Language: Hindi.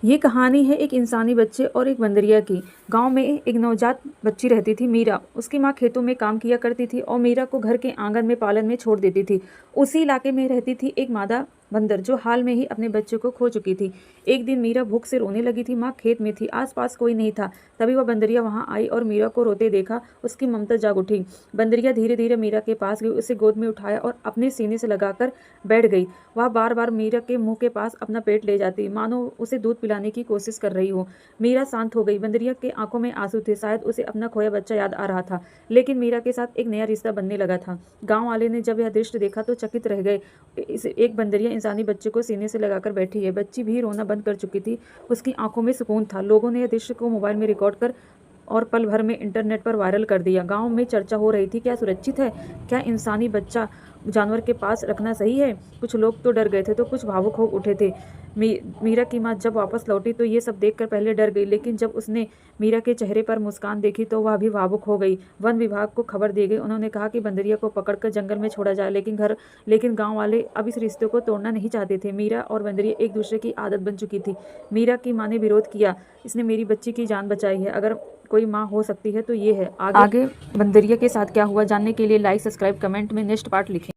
ये कहानी है एक इंसानी बच्चे और एक बंदरिया की। गांव में एक नवजात बच्ची रहती थी, मीरा। उसकी माँ खेतों में काम किया करती थी और मीरा को घर के आंगन में पालन में छोड़ देती थी। उसी इलाके में रहती थी एक मादा बंदर जो हाल में ही अपने बच्चे को खो चुकी थी। एक दिन मीरा भूख से रोने लगी थी। माँ खेत में थी, आसपास कोई नहीं था। तभी वह बंदरिया वहां आई और मीरा को रोते देखा उसकी ममता जाग उठी। बंदरिया धीरे धीरे मीरा के पास गई, उसे गोद में उठाया और अपने सीने से लगाकर बैठ गई। वह बार बार मीरा के मुंह के पास अपना पेट ले जाती, मानो उसे दूध पिलाने की कोशिश कर रही हो। मीरा शांत हो गई। बंदरिया के आंखों में आंसू थे, शायद उसे अपना खोया बच्चा याद आ रहा था। लेकिन मीरा के साथ एक नया रिश्ता बनने लगा था। गांव वाले ने जब यह दृश्य देखा तो चकित रह गए। एक बंदरिया इंसानी बच्चे को सीने से लगाकर बैठी है। बच्ची भी रोना बंद कर चुकी थी, उसकी आंखों में सुकून था। लोगों ने यह दृश्य को मोबाइल में रिकॉर्ड कर और पल भर में इंटरनेट पर वायरल कर दिया। गांव में चर्चा हो रही थी, क्या सुरक्षित है, क्या इंसानी बच्चा जानवर के पास रखना सही है। कुछ लोग तो डर गए थे तो कुछ भावुक हो उठे थे। मीरा की माँ जब वापस लौटी तो ये सब देखकर पहले डर गई, लेकिन जब उसने मीरा के चेहरे पर मुस्कान देखी तो वह भी भावुक हो गई। वन विभाग को खबर दी गई। उन्होंने कहा कि बंदरिया को पकड़कर जंगल में छोड़ा जाए, लेकिन गांव वाले अब इस रिश्ते को तोड़ना नहीं चाहते थे। मीरा और बंदरिया एक दूसरे की आदत बन चुकी थी। मीरा की माँ ने विरोध किया, इसने मेरी बच्ची की जान बचाई है, अगर कोई माँ हो सकती है तो ये है। आगे बंदरिया के साथ क्या हुआ जानने के लिए लाइक, सब्सक्राइब, कमेंट में नेक्स्ट पार्ट लिखें।